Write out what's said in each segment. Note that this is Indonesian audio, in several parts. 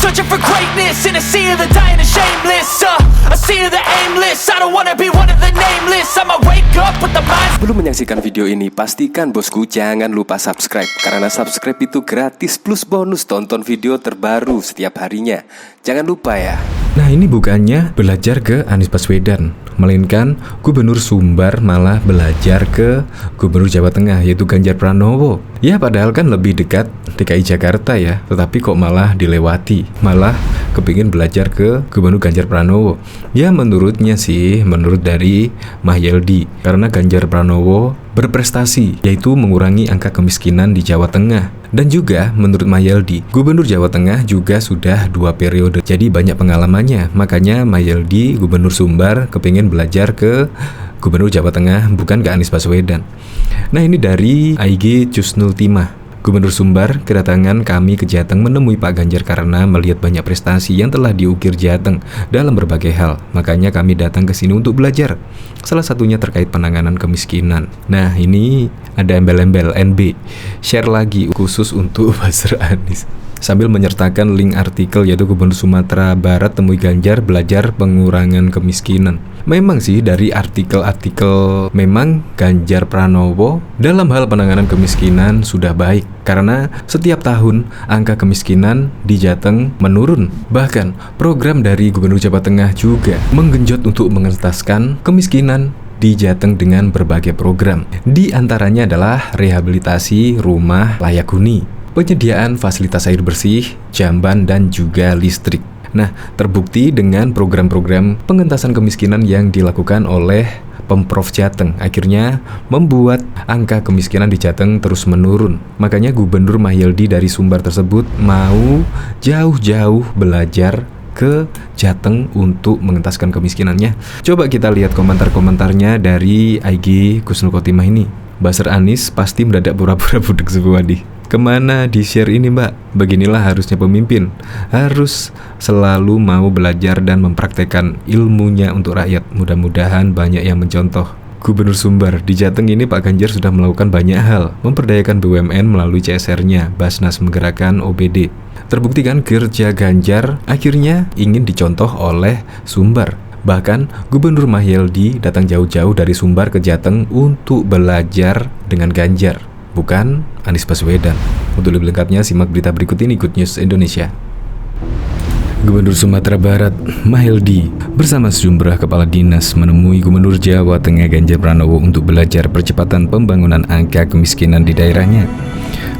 searching for greatness in a sea of the dying and shameless. A sea of the aimless. I don't wanna be one of the nameless. I'ma wake up with the mind. Belum menyaksikan video ini, pastikan bosku jangan lupa subscribe. Karena subscribe itu gratis plus bonus tonton video terbaru setiap harinya. Jangan lupa ya. Nah, ini bukannya belajar ke Anies Baswedan, melainkan Gubernur Sumbar malah belajar ke Gubernur Jawa Tengah, yaitu Ganjar Pranowo. Ya, padahal kan lebih dekat DKI Jakarta ya, tetapi kok malah dilewati, malah kepingin belajar ke Gubernur Ganjar Pranowo. Ya, menurutnya sih, menurut dari Mahyeldi, karena Ganjar Pranowo berprestasi, yaitu mengurangi angka kemiskinan di Jawa Tengah. Dan juga menurut Mahyeldi, Gubernur Jawa Tengah juga sudah 2 periode, jadi banyak pengalamannya. Makanya Mahyeldi, Gubernur Sumbar, kepingin belajar ke Gubernur Jawa Tengah, bukan ke Anies Baswedan. Nah, ini dari IG Cusnul Timah. Gubernur Sumbar, kedatangan kami ke Jateng menemui Pak Ganjar karena melihat banyak prestasi yang telah diukir Jateng dalam berbagai hal. Makanya kami datang ke sini untuk belajar. Salah satunya terkait penanganan kemiskinan. Nah, ini ada embel-embel NB. Share lagi khusus untuk Buzzer Anies. Sambil menyertakan link artikel, yaitu Gubernur Sumatera Barat temui Ganjar belajar pengurangan kemiskinan. Memang sih dari artikel-artikel, memang Ganjar Pranowo dalam hal penanganan kemiskinan sudah baik, karena setiap tahun angka kemiskinan di Jateng menurun. Bahkan program dari Gubernur Jawa Tengah juga menggenjot untuk mengentaskan kemiskinan di Jateng dengan berbagai program. Di antaranya adalah rehabilitasi rumah layak huni, penyediaan fasilitas air bersih, jamban, dan juga listrik. Nah, terbukti dengan program-program pengentasan kemiskinan yang dilakukan oleh Pemprov Jateng, akhirnya membuat angka kemiskinan di Jateng terus menurun. Makanya Gubernur Mahyeldi dari Sumbar tersebut mau jauh-jauh belajar ke Jateng untuk mengentaskan kemiskinannya. Coba kita lihat komentar-komentarnya dari IG Kusnul Khotimah ini. Buzzer Anies pasti mendadak pura-pura budek semua nih. Kemana di-share ini, Mbak? Beginilah harusnya pemimpin. Harus selalu mau belajar dan mempraktekkan ilmunya untuk rakyat. Mudah-mudahan banyak yang mencontoh. Gubernur Sumbar, di Jateng ini Pak Ganjar sudah melakukan banyak hal. Memperdayakan BUMN melalui CSR-nya, Basnas menggerakkan OBD. Terbuktikan kerja Ganjar akhirnya ingin dicontoh oleh Sumbar. Bahkan Gubernur Mahyeldi datang jauh-jauh dari Sumbar ke Jateng untuk belajar dengan Ganjar, bukan Anies Baswedan. Untuk lebih lengkapnya simak berita berikut ini, Good News Indonesia. Gubernur Sumatera Barat Mahyeldi bersama sejumlah kepala dinas menemui Gubernur Jawa Tengah Ganjar Pranowo untuk belajar percepatan pembangunan angka kemiskinan di daerahnya.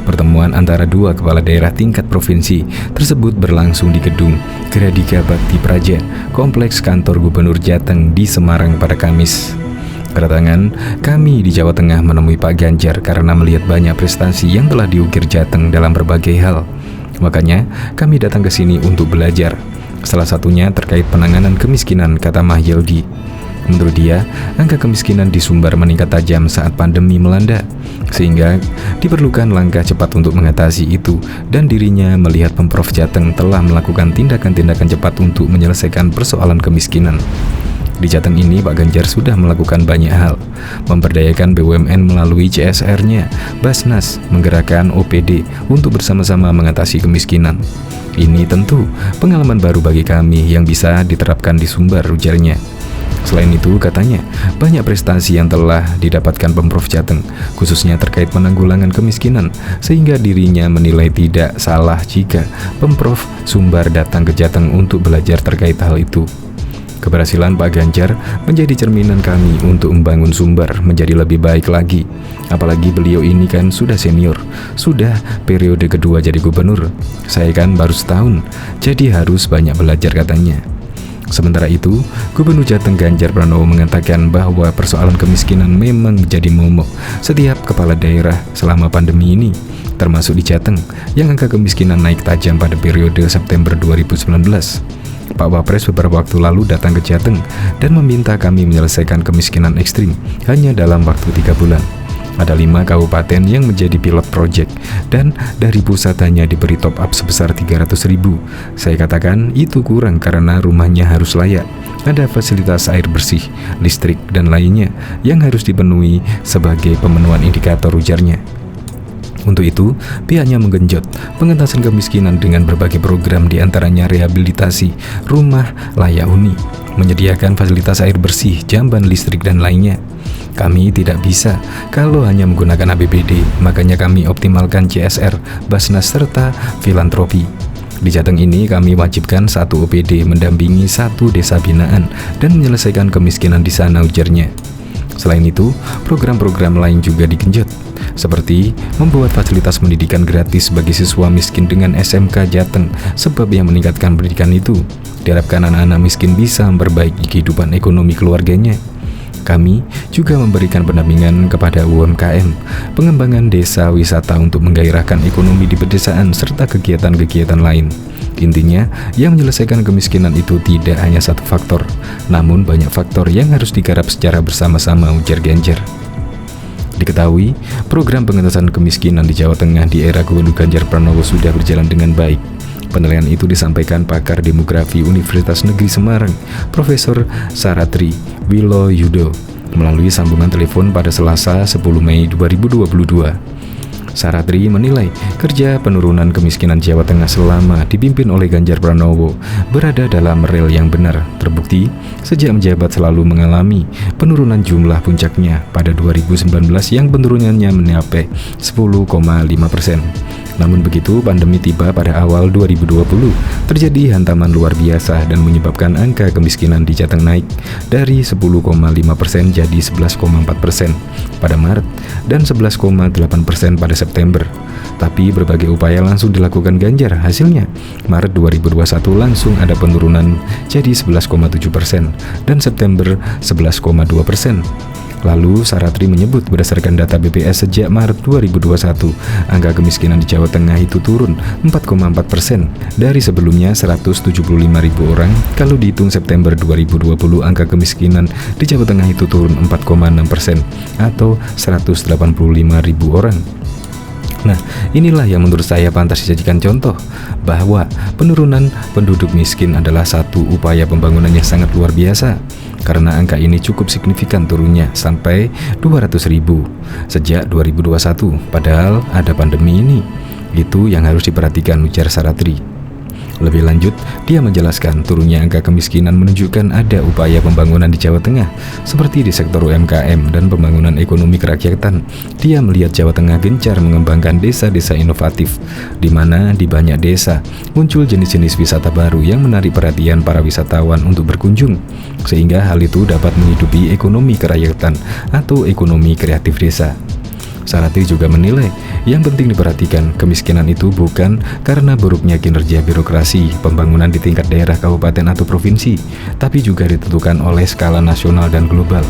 Pertemuan antara dua kepala daerah tingkat provinsi tersebut berlangsung di gedung Gradika Bakti Praja, Kompleks Kantor Gubernur Jateng di Semarang pada Kamis. Kedatangan kami di Jawa Tengah menemui Pak Ganjar karena melihat banyak prestasi yang telah diukir Jateng dalam berbagai hal. Makanya kami datang ke sini untuk belajar. Salah satunya terkait penanganan kemiskinan, kata Mahyeldi. Menurut dia, angka kemiskinan di Sumbar meningkat tajam saat pandemi melanda, sehingga diperlukan langkah cepat untuk mengatasi itu, dan dirinya melihat Pemprov Jateng telah melakukan tindakan-tindakan cepat untuk menyelesaikan persoalan kemiskinan. Di Jateng ini, Pak Ganjar sudah melakukan banyak hal, memberdayakan BUMN melalui CSR-nya, Basnas menggerakkan OPD untuk bersama-sama mengatasi kemiskinan. Ini tentu pengalaman baru bagi kami yang bisa diterapkan di Sumbar, ujarnya. Selain itu, katanya, banyak prestasi yang telah didapatkan Pemprov Jateng, khususnya terkait penanggulangan kemiskinan, sehingga dirinya menilai tidak salah jika Pemprov Sumbar datang ke Jateng untuk belajar terkait hal itu. Keberhasilan Pak Ganjar menjadi cerminan kami untuk membangun Sumbar menjadi lebih baik lagi. Apalagi beliau ini kan sudah senior, sudah periode kedua jadi gubernur. Saya kan baru setahun, jadi harus banyak belajar, katanya. Sementara itu, Gubernur Jateng Ganjar Pranowo mengatakan bahwa persoalan kemiskinan memang menjadi momok setiap kepala daerah selama pandemi ini, termasuk di Jateng, yang angka kemiskinan naik tajam pada periode September 2019. Pak Wapres beberapa waktu lalu datang ke Jateng dan meminta kami menyelesaikan kemiskinan ekstrim hanya dalam waktu 3 bulan. Ada 5 kabupaten yang menjadi pilot project dan dari pusat hanya diberi top up sebesar 300.000. Saya katakan itu kurang karena rumahnya harus layak, ada fasilitas air bersih, listrik, dan lainnya yang harus dipenuhi sebagai pemenuhan indikator, ujarnya. Untuk itu, pihaknya menggenjot pengentasan kemiskinan dengan berbagai program, diantaranya rehabilitasi rumah layak huni, menyediakan fasilitas air bersih, jamban listrik, dan lainnya. Kami tidak bisa kalau hanya menggunakan APBD, makanya kami optimalkan CSR, Basnas, serta filantropi. Di Jateng ini kami wajibkan 1 OPD mendampingi 1 desa binaan dan menyelesaikan kemiskinan di sana, ujarnya. Selain itu, program-program lain juga digenjot, seperti membuat fasilitas pendidikan gratis bagi siswa miskin dengan SMK Jateng, sebab yang meningkatkan pendidikan itu diharapkan anak-anak miskin bisa memperbaiki kehidupan ekonomi keluarganya. Kami juga memberikan pendampingan kepada UMKM, pengembangan desa wisata untuk menggairahkan ekonomi di pedesaan, serta kegiatan-kegiatan lain. Intinya, yang menyelesaikan kemiskinan itu tidak hanya satu faktor, namun banyak faktor yang harus digarap secara bersama-sama, ujar Ganjar. Diketahui, program pengentasan kemiskinan di Jawa Tengah di era Gubernur Ganjar Pranowo sudah berjalan dengan baik. Penilaian itu disampaikan pakar demografi Universitas Negeri Semarang, Profesor Saratri Wiloyudo, melalui sambungan telepon pada Selasa 10 Mei 2022. Saratri menilai kerja penurunan kemiskinan Jawa Tengah selama dipimpin oleh Ganjar Pranowo berada dalam rel yang benar. Terbukti, sejak menjabat selalu mengalami penurunan jumlah puncaknya pada 2019 yang penurunannya mencapai 10,5%. Namun begitu pandemi tiba pada awal 2020, terjadi hantaman luar biasa dan menyebabkan angka kemiskinan di Jateng naik dari 10,5% jadi 11,4% pada Maret dan 11,8% pada September. Tapi berbagai upaya langsung dilakukan Ganjar. Hasilnya, Maret 2021 langsung ada penurunan jadi 11,7% dan September 11,2%. Lalu Saratri menyebut berdasarkan data BPS sejak Maret 2021, angka kemiskinan di Jawa Tengah itu turun 4,4% dari sebelumnya 175.000 orang. Kalau dihitung September 2020, angka kemiskinan di Jawa Tengah itu turun 4,6% atau 185.000 orang. Nah, inilah yang menurut saya pantas dijadikan contoh bahwa penurunan penduduk miskin adalah satu upaya pembangunan yang sangat luar biasa, karena angka ini cukup signifikan turunnya sampai 200.000 sejak 2021, padahal ada pandemi ini. Itu yang harus diperhatikan, ujar Saratri. Lebih lanjut, dia menjelaskan turunnya angka kemiskinan menunjukkan ada upaya pembangunan di Jawa Tengah, seperti di sektor UMKM dan pembangunan ekonomi kerakyatan. Dia melihat Jawa Tengah gencar mengembangkan desa-desa inovatif, di mana di banyak desa muncul jenis-jenis wisata baru yang menarik perhatian para wisatawan untuk berkunjung, sehingga hal itu dapat menghidupi ekonomi kerakyatan atau ekonomi kreatif desa. Saratri juga menilai yang penting diperhatikan kemiskinan itu bukan karena buruknya kinerja birokrasi pembangunan di tingkat daerah, kabupaten, atau provinsi, tapi juga ditentukan oleh skala nasional dan global.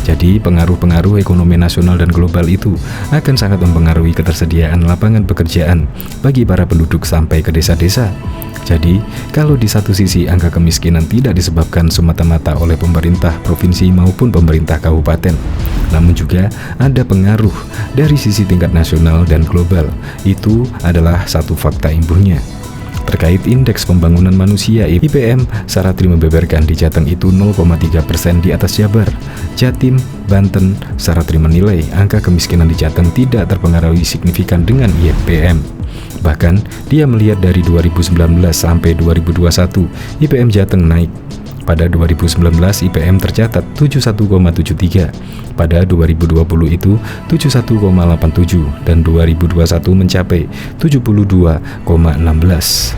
Jadi pengaruh-pengaruh ekonomi nasional dan global itu akan sangat mempengaruhi ketersediaan lapangan pekerjaan bagi para penduduk sampai ke desa-desa. Jadi, kalau di satu sisi angka kemiskinan tidak disebabkan semata-mata oleh pemerintah provinsi maupun pemerintah kabupaten, namun juga ada pengaruh dari sisi tingkat nasional dan global, itu adalah satu fakta imbuhnya. Terkait indeks pembangunan manusia IPM, Saratri membeberkan di Jateng itu 0,3% di atas Jabar, Jatim, Banten. Saratri menilai angka kemiskinan di Jateng tidak terpengaruhi signifikan dengan IPM. Bahkan, dia melihat dari 2019 sampai 2021, IPM Jateng naik. Pada 2019 IPM tercatat 71,73, pada 2020 itu 71,87, dan 2021 mencapai 72,16.